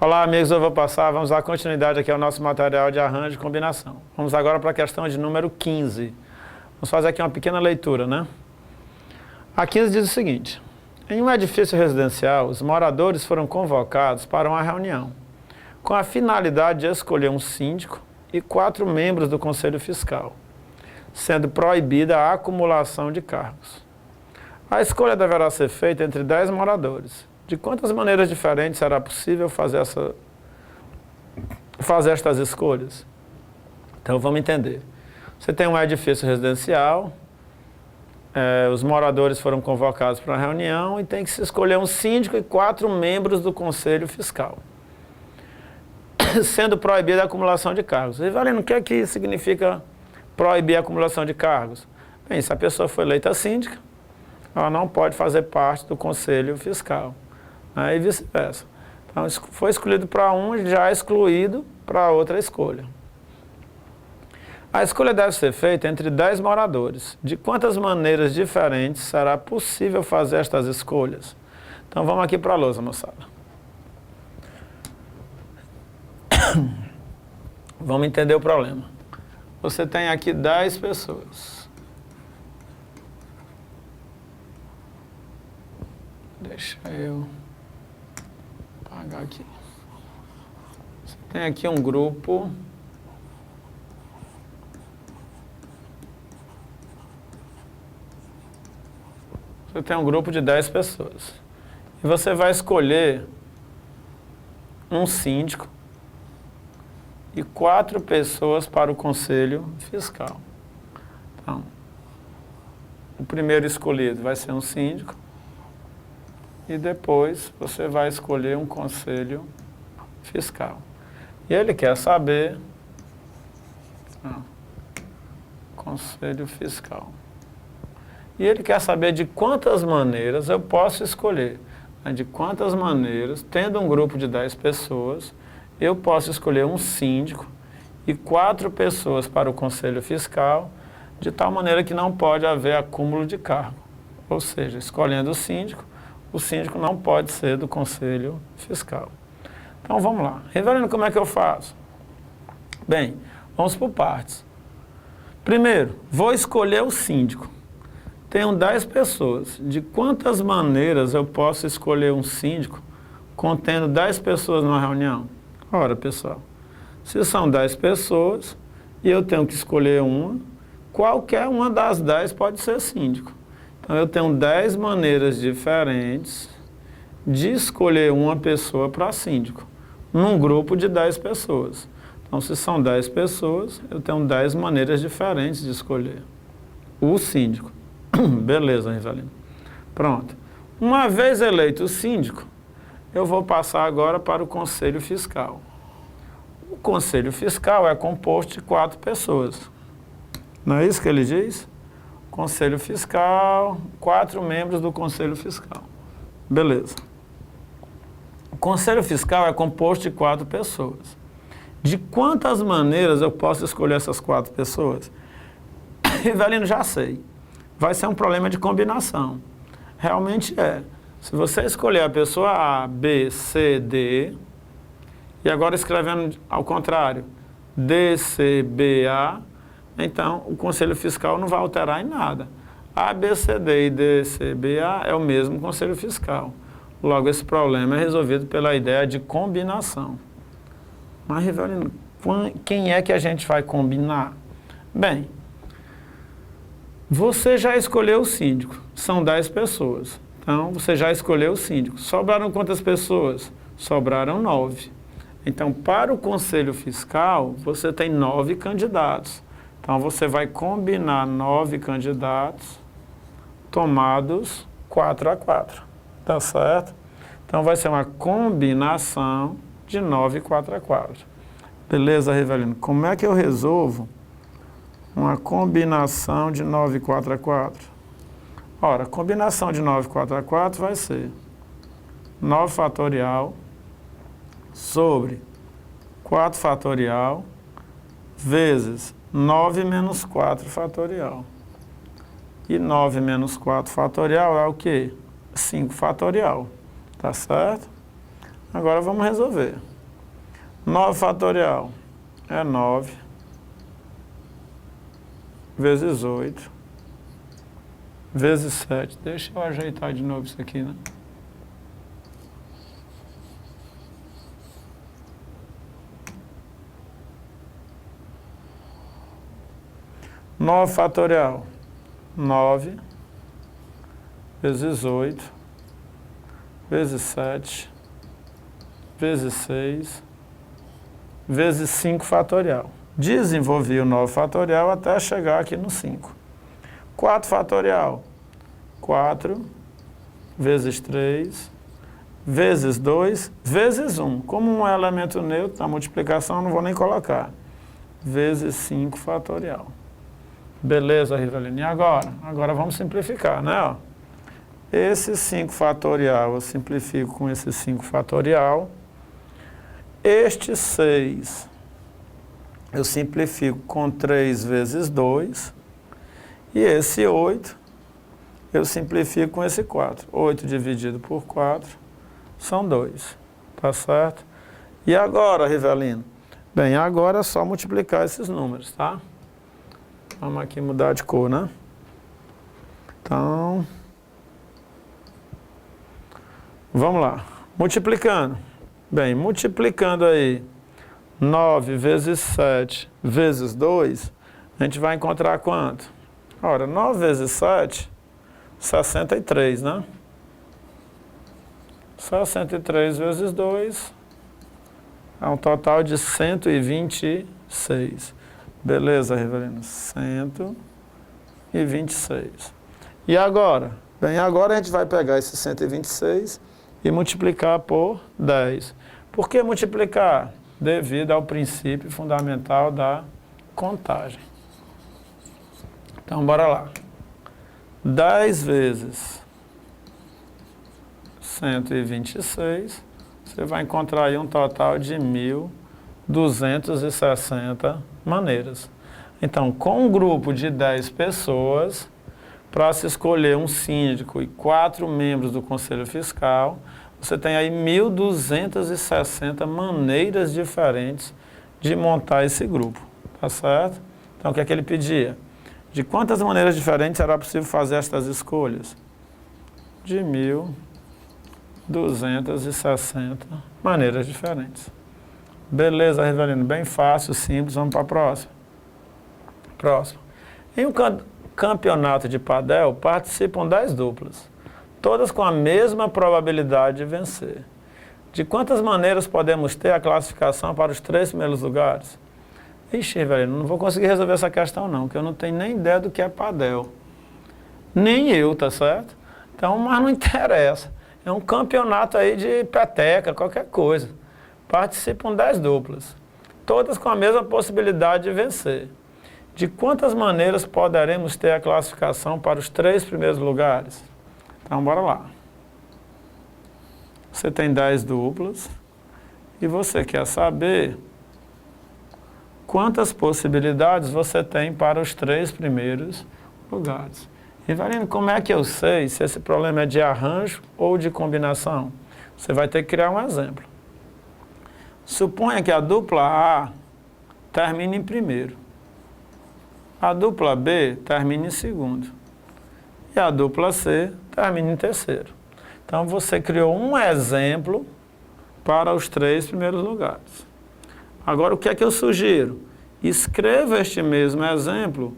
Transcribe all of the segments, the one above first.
Olá, amigos, eu vou passar, vamos dar continuidade aqui ao nosso material de arranjo e combinação. Vamos agora para a questão de número 15. Vamos fazer aqui uma pequena leitura, né? A 15 diz o seguinte: em um edifício residencial, os moradores foram convocados para uma reunião, com a finalidade de escolher um síndico e 4 membros do Conselho Fiscal, sendo proibida a acumulação de cargos. A escolha deverá ser feita entre 10 moradores. De quantas maneiras diferentes será possível fazer estas escolhas? Então vamos entender. Você tem um edifício residencial, os moradores foram convocados para uma reunião e tem que se escolher um síndico e 4 membros do Conselho Fiscal, sendo proibida a acumulação de cargos. Rivelino, o que é que significa proibir a acumulação de cargos? Bem, se a pessoa foi eleita síndica, ela não pode fazer parte do Conselho Fiscal. E vice-versa. Então, foi escolhido para um, já é excluído para outra escolha. A escolha deve ser feita entre 10 moradores. De quantas maneiras diferentes será possível fazer estas escolhas? Então, vamos aqui para a lousa, moçada. Vamos entender o problema. Você tem aqui 10 pessoas. Deixa eu apagar aqui. Você tem aqui um grupo. Você tem um grupo de 10 pessoas. E você vai escolher um síndico e 4 pessoas para o Conselho Fiscal. Então, o primeiro escolhido vai ser um síndico. E depois você vai escolher um Conselho Fiscal. E ele quer saber... Conselho Fiscal. E ele quer saber de quantas maneiras eu posso escolher. De quantas maneiras, tendo um grupo de 10 pessoas, eu posso escolher um síndico e 4 pessoas para o Conselho Fiscal, de tal maneira que não pode haver acúmulo de cargo. Ou seja, escolhendo o síndico não pode ser do Conselho Fiscal. Então vamos lá. Rivelino, como é que eu faço? Bem, vamos por partes. Primeiro, vou escolher o síndico. Tenho 10 pessoas. De quantas maneiras eu posso escolher um síndico contendo 10 pessoas numa reunião? Ora, pessoal, se são 10 pessoas e eu tenho que escolher uma, qualquer uma das 10 pode ser síndico. Então, eu tenho 10 maneiras diferentes de escolher uma pessoa para síndico, num grupo de 10 pessoas. Então, se são 10 pessoas, eu tenho 10 maneiras diferentes de escolher o síndico. Beleza, Rivelino. Pronto. Uma vez eleito o síndico, eu vou passar agora para o Conselho Fiscal. O Conselho Fiscal é composto de 4 pessoas. Não é isso que ele diz? Conselho Fiscal, 4 membros do Conselho Fiscal. Beleza. O Conselho Fiscal é composto de 4 pessoas. De quantas maneiras eu posso escolher essas 4 pessoas? Rivelino, já sei. Vai ser um problema de combinação. Realmente é. Se você escolher a pessoa A, B, C, D, e agora escrevendo ao contrário, D, C, B, A, então o Conselho Fiscal não vai alterar em nada. A, B, C, D e D, C, B, A é o mesmo Conselho Fiscal. Logo, esse problema é resolvido pela ideia de combinação. Mas, Rivelino, quem é que a gente vai combinar? Bem, você já escolheu o síndico. São 10 pessoas. Então, você já escolheu o síndico. Sobraram quantas pessoas? Sobraram 9. Então, para o Conselho Fiscal, você tem 9 candidatos. Então, você vai combinar 9 candidatos tomados 4 a 4. Tá certo? Então, vai ser uma combinação de 9 e 4 a 4. Beleza, Rivelino? Como é que eu resolvo uma combinação de 9 e 4 a 4? Ora, combinação de 9 e 4 a 4 vai ser 9 fatorial sobre 4 fatorial vezes 9 menos 4 fatorial. E 9 menos 4 fatorial é o quê? 5 fatorial. Tá certo? Agora vamos resolver. 9 fatorial é 9 vezes 8 vezes 7. Deixa eu ajeitar de novo isso aqui, né? Nove fatorial, 9 vezes 8 vezes 7 vezes 6 vezes 5 fatorial. Desenvolvi o 9 fatorial até chegar aqui no 5. 4 fatorial, 4 vezes 3 vezes 2 vezes 1. Como um elemento neutro, na multiplicação eu não vou nem colocar. Vezes 5 fatorial. Beleza, Rivelino. E agora? Agora vamos simplificar, né? Ó. Esse 5 fatorial eu simplifico com esse 5 fatorial. Este 6 eu simplifico com 3 vezes 2. E esse 8 eu simplifico com esse 4. 8 dividido por 4 são 2. Tá certo? E agora, Rivelino? Bem, agora é só multiplicar esses números, tá? Vamos aqui mudar de cor, né? Então, vamos lá. Multiplicando. Bem, multiplicando aí 9 vezes 7 vezes 2, a gente vai encontrar quanto? Ora, 9 vezes 7, 63, né? 63 vezes 2 é um total de 126. Beleza, Rivelino? 126. E agora? Bem, agora a gente vai pegar esse 126 e multiplicar por 10. Por que multiplicar? Devido ao princípio fundamental da contagem. Então, bora lá. 10 vezes 126, você vai encontrar aí um total de 1.260 maneiras. Então, com um grupo de 10 pessoas, para se escolher um síndico e 4 membros do Conselho Fiscal, você tem aí 1.260 maneiras diferentes de montar esse grupo, tá certo? Então, o que é que ele pedia? De quantas maneiras diferentes será possível fazer estas escolhas? De 1.260 maneiras diferentes. Beleza, Rivelino? Bem fácil, simples. Vamos para a próxima. Próximo. Em um campeonato de padel, participam 10 duplas, todas com a mesma probabilidade de vencer. De quantas maneiras podemos ter a classificação para os 3 primeiros lugares? Ixi, Rivelino, não vou conseguir resolver essa questão não, porque eu não tenho nem ideia do que é padel. Nem eu, tá certo? Então, mas não interessa. É um campeonato aí de peteca, qualquer coisa. Participam 10 duplas, todas com a mesma possibilidade de vencer. De quantas maneiras poderemos ter a classificação para os 3 primeiros lugares? Então, bora lá. Você tem 10 duplas e você quer saber quantas possibilidades você tem para os 3 primeiros lugares. Rivelino, como é que eu sei se esse problema é de arranjo ou de combinação? Você vai ter que criar um exemplo. Suponha que a dupla A termine em primeiro. A dupla B termina em segundo. E a dupla C termina em terceiro. Então, você criou um exemplo para os 3 primeiros lugares. Agora, o que é que eu sugiro? Escreva este mesmo exemplo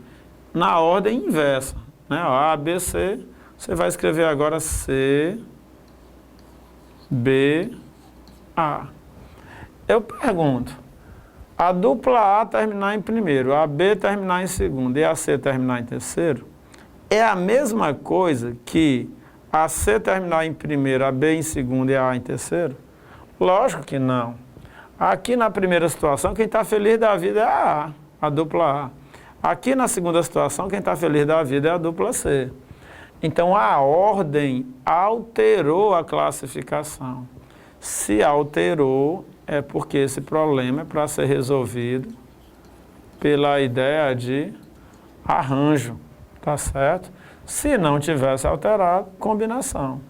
na ordem inversa. Né? A, B, C. Você vai escrever agora C, B, A. Eu pergunto. A dupla A terminar em primeiro, a B terminar em segundo e a C terminar em terceiro, é a mesma coisa que a C terminar em primeiro, a B em segundo e a A em terceiro? Lógico que não. Aqui na primeira situação, quem está feliz da vida é a dupla A. Aqui na segunda situação, quem está feliz da vida é a dupla C. Então, a ordem alterou a classificação. Se alterou, é porque esse problema é para ser resolvido pela ideia de arranjo, tá certo? Se não tivesse alterado, combinação.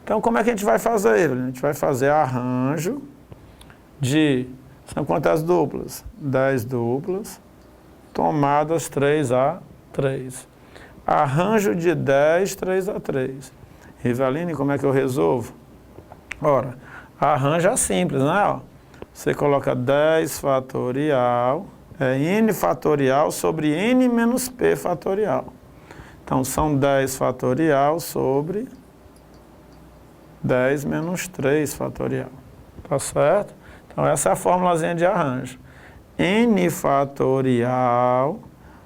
Então, como é que a gente vai fazer? A gente vai fazer arranjo de São quantas duplas? 10 duplas, tomadas 3 a 3. Arranjo de 10, 3 a 3. Rivaline, como é que eu resolvo? Ora, arranjo é simples, né? Ó, você coloca 10 fatorial, é n fatorial sobre n menos p fatorial. Então, são 10 fatorial sobre 10 menos 3 fatorial. Tá certo? Então, essa é a formulazinha de arranjo. N fatorial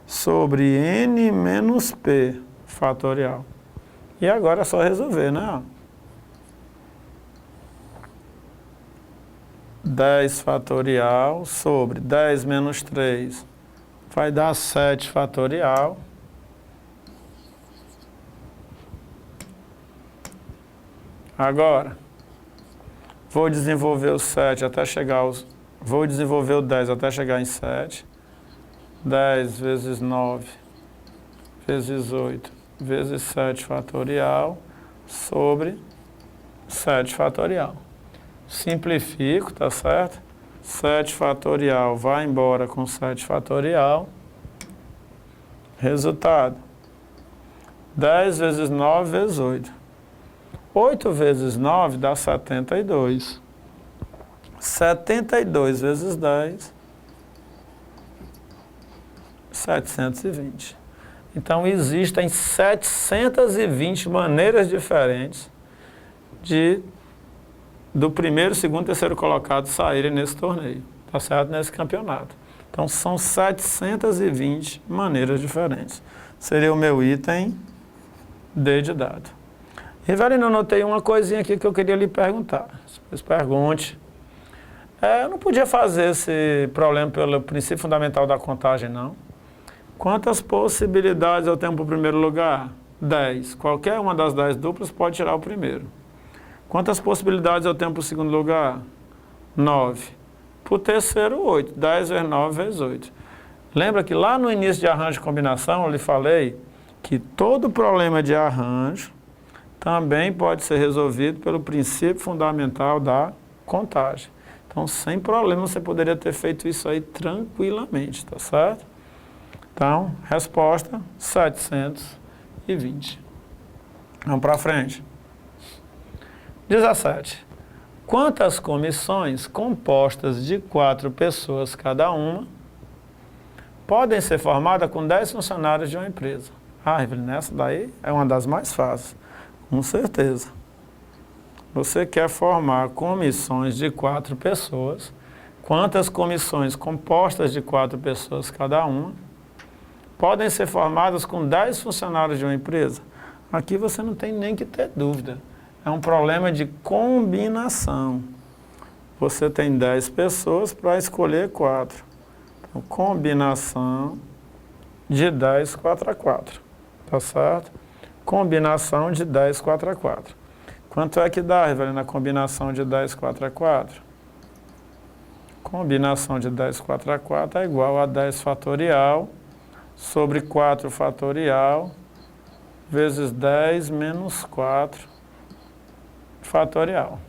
sobre n menos p fatorial. E agora é só resolver, né? 10 fatorial sobre 10 menos 3 vai dar 7 fatorial. Agora, vou desenvolver o 7 até chegar aos... Vou desenvolver o 10 até chegar em 7. 10 vezes 9 vezes 8 vezes 7 fatorial sobre 7 fatorial. Simplifico, tá certo? 7 fatorial vai embora com 7 fatorial. Resultado. 10 vezes 9 vezes 8. 8 vezes 9 dá 72. 72 vezes 10, 720. Então, existem 720 maneiras diferentes do primeiro, segundo, terceiro colocado saírem nesse torneio, tá certo? Nesse campeonato. Então, são 720 maneiras diferentes. Seria o meu item D de dado. Rivelino, eu notei uma coisinha aqui que eu queria lhe perguntar. Depois pergunte. Eu não podia fazer esse problema pelo princípio fundamental da contagem, não. Quantas possibilidades eu tenho para o primeiro lugar? 10. Qualquer uma das 10 duplas pode tirar o primeiro. Quantas possibilidades eu tenho para o segundo lugar? 9. Para o terceiro, 8. 10 vezes 9 vezes 8. Lembra que lá no início de arranjo de combinação eu lhe falei que todo problema de arranjo também pode ser resolvido pelo princípio fundamental da contagem. Então, sem problema, você poderia ter feito isso aí tranquilamente, tá certo? Então, resposta, 720. Vamos para frente. 17. Quantas comissões compostas de 4 pessoas cada uma podem ser formadas com 10 funcionários de uma empresa? Ah, Rivelino, essa daí é uma das mais fáceis. Com certeza. Você quer formar comissões de 4 pessoas. Quantas comissões compostas de 4 pessoas cada uma podem ser formadas com 10 funcionários de uma empresa? Aqui você não tem nem que ter dúvida. É um problema de combinação. Você tem 10 pessoas para escolher 4. Então, combinação de 10 4 a 4. Tá certo? Combinação de 10 4 a 4. Quanto é que dá, Rivelino, na combinação de 10 4 a 4? Combinação de 10 4 a 4 é igual a 10 fatorial sobre 4 fatorial vezes 10 menos 4 fatorial.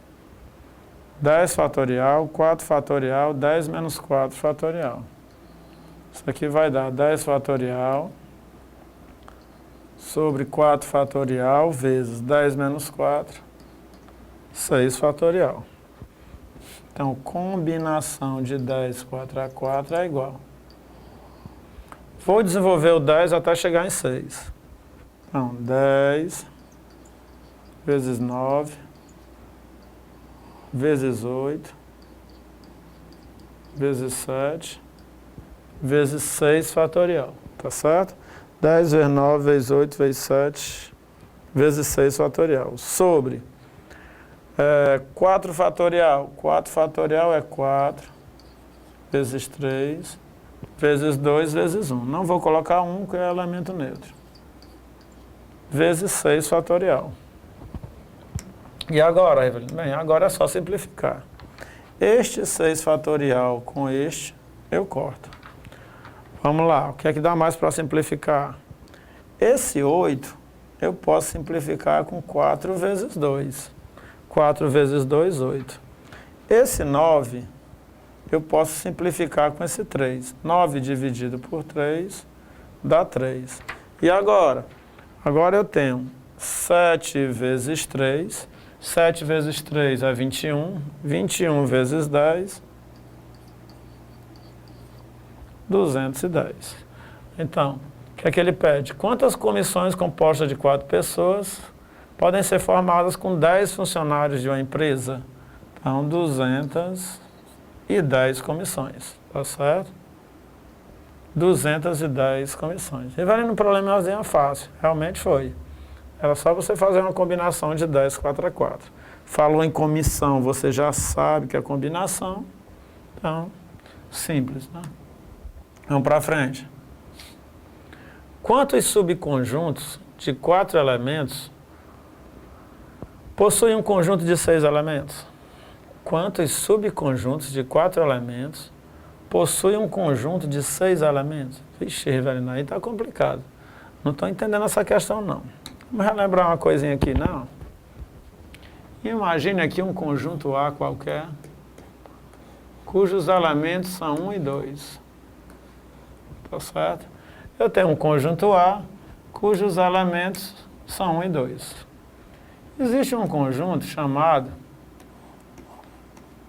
10 fatorial, 4 fatorial, 10 menos 4 fatorial. Isso aqui vai dar 10 fatorial sobre 4 fatorial vezes 10 menos 4, 6 fatorial. Então, combinação de 10 4 a 4 é igual. Vou desenvolver o 10 até chegar em 6. Então, 10 vezes 9 vezes 8 vezes 7 vezes 6 fatorial. Tá certo? 10 vezes 9 vezes 8 vezes 7 vezes 6 fatorial. Sobre 4 fatorial. 4 fatorial é 4 vezes 3 vezes 2 vezes 1. Não vou colocar 1, que é elemento neutro. Vezes 6 fatorial. E agora, Evelyn? Bem, agora é só simplificar. Este 6 fatorial com este, eu corto. Vamos lá, o que é que dá mais para simplificar? Esse 8, eu posso simplificar com 4 vezes 2. 4 vezes 2, 8. Esse 9, eu posso simplificar com esse 3. 9 dividido por 3 dá 3. E agora? Agora eu tenho 7 vezes 3. 7 vezes 3 é 21. 21 vezes 10, 210. Então, o que é que ele pede? Quantas comissões compostas de 4 pessoas podem ser formadas com 10 funcionários de uma empresa? Então, 210 comissões, tá certo? 210 comissões. E vai no problemazinho fácil, realmente foi. Era só você fazer uma combinação de 10, 4 a 4. Falou em comissão, você já sabe que é combinação. Então, simples, né? Vamos para frente. Quantos subconjuntos de 4 elementos possuem um conjunto de 6 elementos? Quantos subconjuntos de 4 elementos possuem um conjunto de 6 elementos? Vixe, Rivelino, aí está complicado. Não estou entendendo essa questão, não. Vamos relembrar uma coisinha aqui, não? Imagine aqui um conjunto A qualquer, cujos elementos são 1 e 2. Tá certo? Eu tenho um conjunto A, cujos elementos são 1 e 2. Existe um conjunto chamado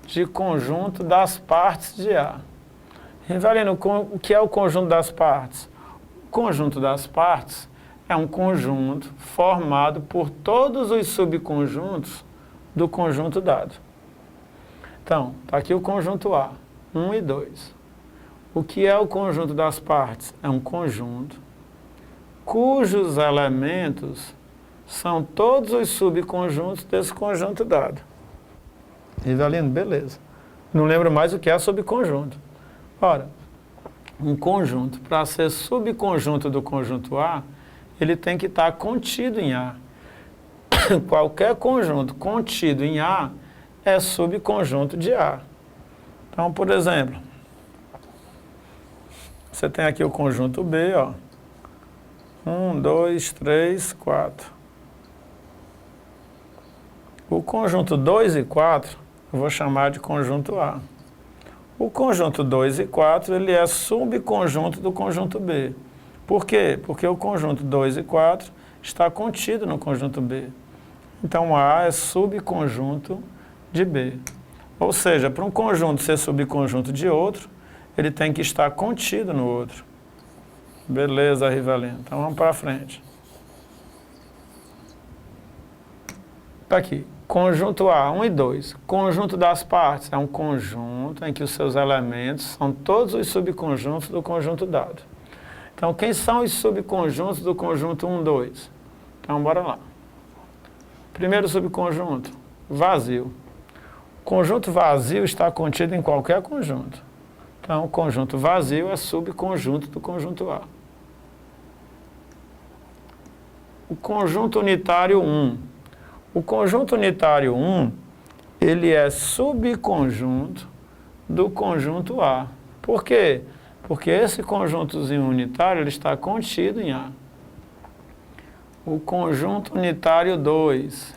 de conjunto das partes de A. Rivelino, o que é o conjunto das partes? O conjunto das partes é um conjunto formado por todos os subconjuntos do conjunto dado. Então, está aqui o conjunto A, 1 e 2. O que é o conjunto das partes? É um conjunto cujos elementos são todos os subconjuntos desse conjunto dado. Rivelino, beleza. Não lembro mais o que é subconjunto. Ora, um conjunto, para ser subconjunto do conjunto A, ele tem que estar contido em A. Qualquer conjunto contido em A é subconjunto de A. Então, por exemplo, você tem aqui o conjunto B, ó. 1, 2, 3, 4. O conjunto 2 e 4, eu vou chamar de conjunto A. O conjunto 2 e 4, ele é subconjunto do conjunto B. Por quê? Porque o conjunto 2 e 4 está contido no conjunto B. Então, A é subconjunto de B. Ou seja, para um conjunto ser subconjunto de outro, ele tem que estar contido no outro. Beleza, Rivelino. Então, vamos para frente. Está aqui. Conjunto A, 1 e 2. Conjunto das partes é um conjunto em que os seus elementos são todos os subconjuntos do conjunto dado. Então, quem são os subconjuntos do conjunto 1, 2? Então, bora lá. Primeiro subconjunto, vazio. O conjunto vazio está contido em qualquer conjunto. Então, o conjunto vazio é subconjunto do conjunto A. O conjunto unitário 1. O conjunto unitário 1, ele é subconjunto do conjunto A. Por quê? Porque esse conjuntozinho unitário ele está contido em A. O conjunto unitário 2.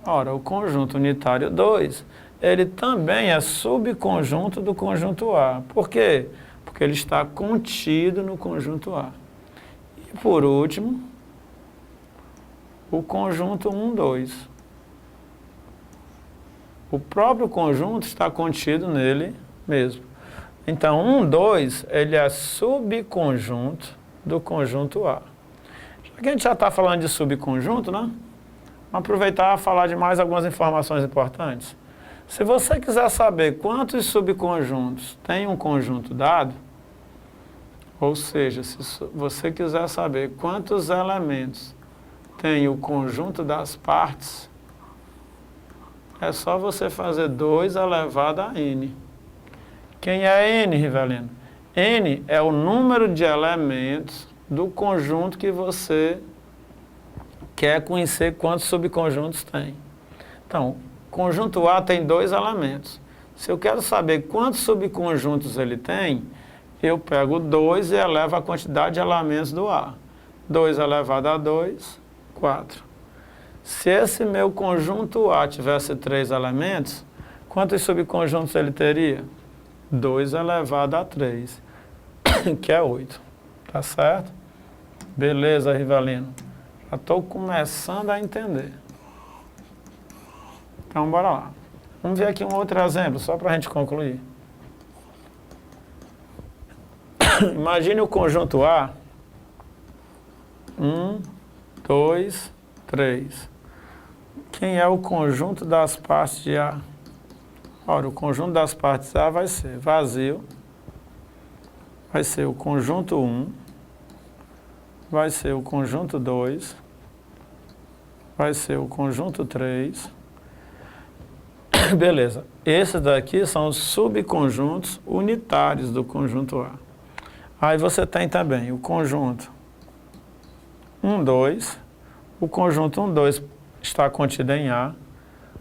Ora, o conjunto unitário 2, ele também é subconjunto do conjunto A. Por quê? Porque ele está contido no conjunto A. E por último, o conjunto 1, 2. O próprio conjunto está contido nele mesmo. Então, 1, 2, ele é subconjunto do conjunto A. Já que a gente já está falando de subconjunto, né? Vamos aproveitar e falar de mais algumas informações importantes. Se você quiser saber quantos subconjuntos tem um conjunto dado, ou seja, se você quiser saber quantos elementos tem o conjunto das partes, é só você fazer 2 elevado a n. Quem é n, Rivelino? N é o número de elementos do conjunto que você quer conhecer quantos subconjuntos tem. Então, conjunto A tem 2 elementos. Se eu quero saber quantos subconjuntos ele tem, eu pego 2 e elevo a quantidade de elementos do A. 2 elevado a 2, 4. Se esse meu conjunto A tivesse 3 elementos, quantos subconjuntos ele teria? 2 elevado a 3, que é 8. Tá certo? Beleza, Rivelino. Já estou começando a entender. Então, bora lá. Vamos ver aqui um outro exemplo, só para a gente concluir. Imagine o conjunto A. 1, 2, 3. Quem é o conjunto das partes de A? Ora, o conjunto das partes A vai ser vazio, vai ser o conjunto 1, vai ser o conjunto 2, vai ser o conjunto 3. Beleza. Esses daqui são os subconjuntos unitários do conjunto A. Aí você tem também o conjunto 1, 2. O conjunto 1, 2 está contido em A.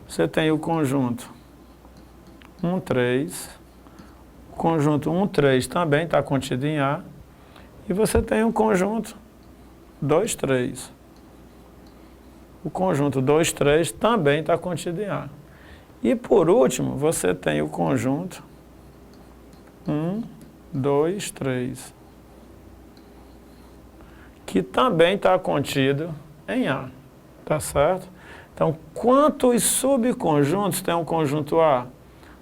Você tem o conjunto 1, 3. O conjunto 1, 3 também está contido em A. E você tem o conjunto 2, 3. O conjunto 2, 3 também está contido em A. E por último, você tem o conjunto 1, 2, 3, que também está contido em A. Tá certo? Então, quantos subconjuntos tem um conjunto A?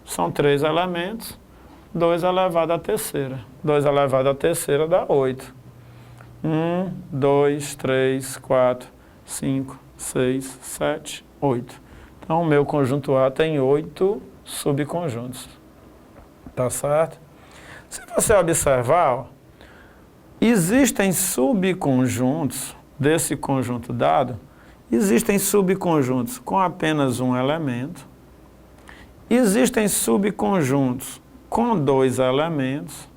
São 3 elementos, 2 elevado à terceira. 2 elevado à terceira dá 8. 1, 2, 3, 4, 5, 6, 7, 8. Então, o meu conjunto A tem 8 subconjuntos. Tá certo? Se você observar, ó, existem subconjuntos desse conjunto dado, existem subconjuntos com apenas um elemento, existem subconjuntos com 2 elementos,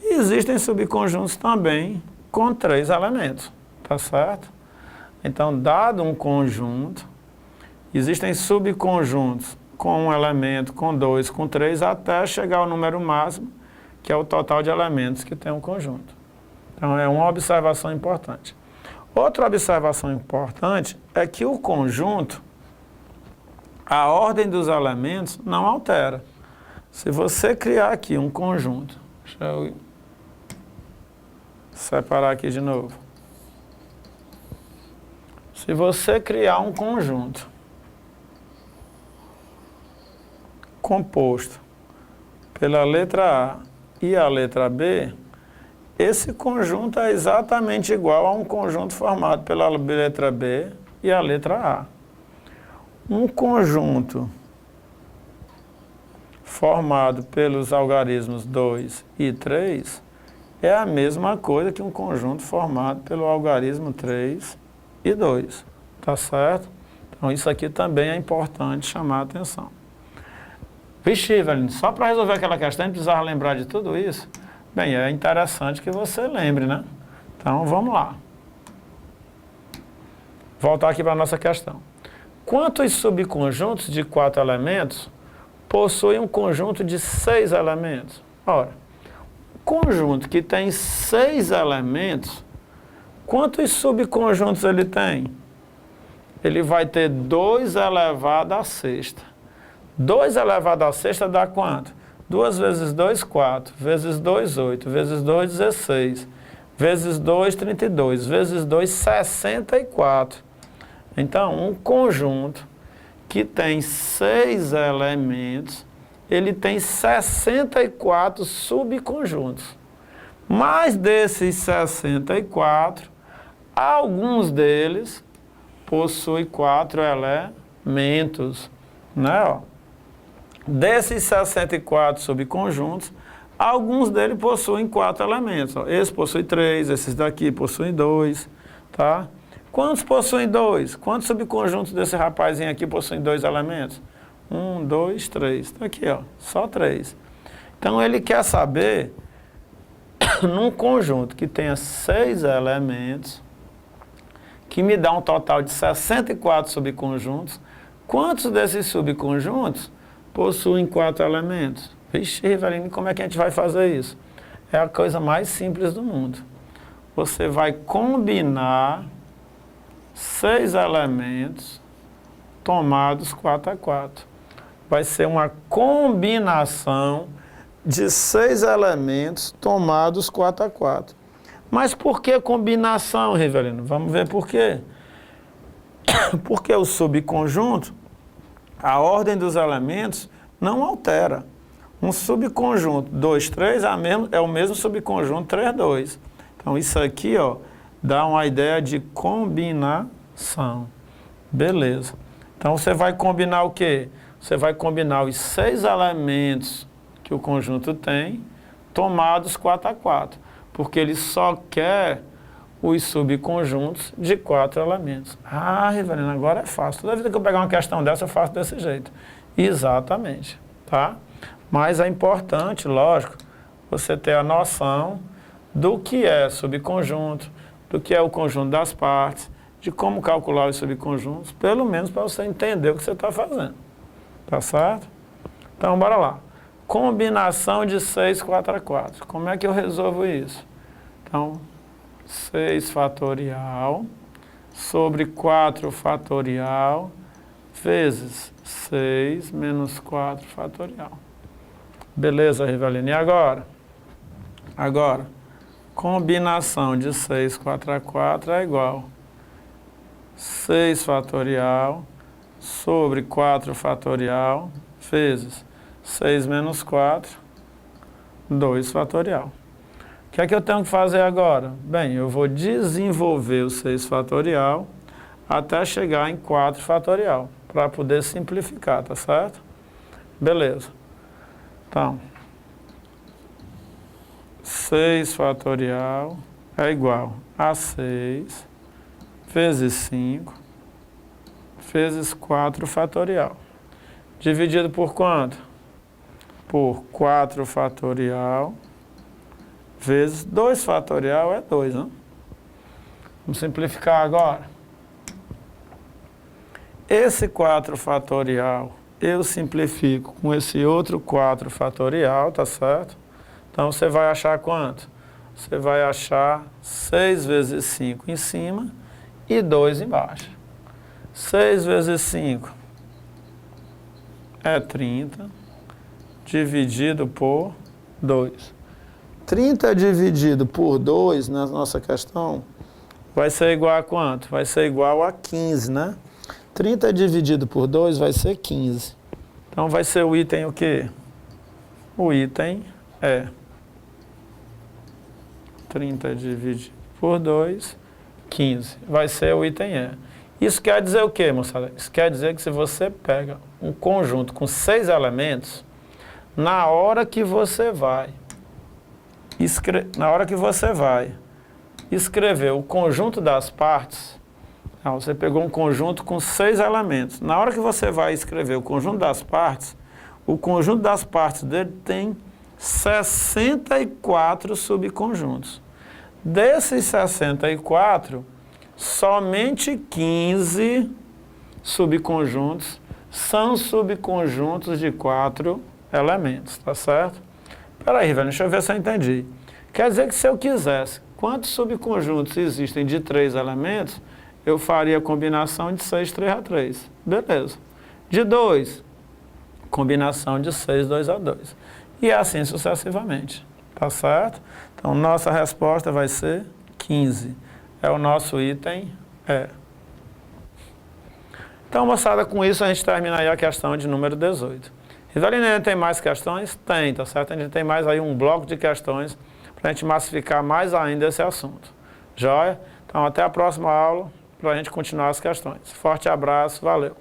e existem subconjuntos também com 3 elementos. Tá certo? Então, dado um conjunto, existem subconjuntos com um elemento, com 2, com 3, até chegar ao número máximo, que é o total de elementos que tem um conjunto. Então, é uma observação importante. Outra observação importante é que o conjunto, a ordem dos elementos não altera. Se você criar aqui um conjunto, deixa eu separar aqui de novo. Se você criar um conjunto composto pela letra A e a letra B, esse conjunto é exatamente igual a um conjunto formado pela letra B e a letra A. Um conjunto formado pelos algarismos 2 e 3 é a mesma coisa que um conjunto formado pelo algarismo 3 e 2. Tá certo? Então, isso aqui também é importante chamar a atenção. Vixe, Evelyn, só para resolver aquela questão, a gente precisava lembrar de tudo isso? Bem, é interessante que você lembre, né? Então, vamos lá. Voltar aqui para a nossa questão. Quantos subconjuntos de 4 elementos possuem um conjunto de 6 elementos? Ora, conjunto que tem 6 elementos, quantos subconjuntos ele tem? Ele vai ter 2 elevado à sexta. 2 elevado à sexta dá quanto? 2 vezes 2, 4. Vezes 2, 8. Vezes 2, 16. Vezes 2, 32. Vezes 2, 64. Então, um conjunto que tem 6 elementos, ele tem 64 subconjuntos. Mas desses 64, alguns deles possuem 4 elementos, né? Ó. Desses 64 subconjuntos, alguns deles possuem 4 elementos. Ó. Esse possui 3, esses daqui possuem 2, tá? Quantos possuem 2? Quantos subconjuntos desse rapazinho aqui possuem 2 elementos? 1, 2, 3. Tá aqui, ó, só 3. Então, ele quer saber, num conjunto que tenha 6 elementos, que me dá um total de 64 subconjuntos, quantos desses subconjuntos possuem 4 elementos? Vixe, Rivelino, como é que a gente vai fazer isso? É a coisa mais simples do mundo. Você vai combinar 6 elementos tomados 4 a 4. Vai ser uma combinação de 6 elementos tomados 4 a 4. Mas por que combinação, Rivelino? Vamos ver por quê. Porque o subconjunto, a ordem dos elementos não altera. Um subconjunto 2, 3 é o mesmo subconjunto 3, 2. Então isso aqui, ó, dá uma ideia de combinação. Beleza. Então você vai combinar o quê? Você vai combinar os 6 elementos que o conjunto tem, tomados 4 a 4. Porque ele só quer os subconjuntos de 4 elementos. Ah, Rivelino, agora é fácil. Toda vez que eu pegar uma questão dessa, eu faço desse jeito. Exatamente, tá? Mas é importante, lógico, você ter a noção do que é subconjunto, do que é o conjunto das partes, de como calcular os subconjuntos, pelo menos para você entender o que você está fazendo. Tá certo? Então, bora lá. Combinação de 6, 4 a 4. Como é que eu resolvo isso? Então, 6 fatorial sobre 4 fatorial vezes 6 menos 4 fatorial. Beleza, Rivelino? E agora? Agora, combinação de 6, 4 a 4 é igual 6 fatorial sobre 4 fatorial vezes 6 menos 4, 2 fatorial. O que é que eu tenho que fazer agora? Bem, eu vou desenvolver o 6 fatorial até chegar em 4 fatorial, para poder simplificar, tá certo? Beleza. Então, 6 fatorial é igual a 6 vezes 5 vezes 4 fatorial. Dividido por quanto? Por 4 fatorial vezes 2 fatorial é 2, né? Vamos simplificar agora. Esse 4 fatorial eu simplifico com esse outro 4 fatorial, tá certo? Então você vai achar quanto? Você vai achar 6 vezes 5 em cima e 2 embaixo. 6 vezes 5 é 30, dividido por 2. 30 dividido por 2, na nossa questão, vai ser igual a quanto? Vai ser igual a 15, né? 30 dividido por 2 vai ser 15. Então vai ser o item o quê? O item é 30 dividido por 2, 15. Vai ser o item E. Isso quer dizer o quê, moçada? Isso quer dizer que se você pega um conjunto com 6 elementos, na hora que você vai escrever o conjunto das partes, você pegou um conjunto com 6 elementos. Na hora que você vai escrever o conjunto das partes, o conjunto das partes dele tem 64 subconjuntos. Desses 64, somente 15 subconjuntos são subconjuntos de 4 elementos, tá certo? Peraí, velho, deixa eu ver se eu entendi. Quer dizer que se eu quisesse, quantos subconjuntos existem de 3 elementos, eu faria a combinação de 6, 3 a 3. Beleza. De 2, combinação de 6, 2 a 2. E assim sucessivamente. Tá certo? Então, nossa resposta vai ser 15. É o nosso item E. Então, moçada, com isso a gente termina aí a questão de número 18. Rivelino, ainda tem mais questões? Tem, tá certo? A gente tem mais aí um bloco de questões para a gente massificar mais ainda esse assunto. Joia? Então, até a próxima aula para a gente continuar as questões. Forte abraço, valeu!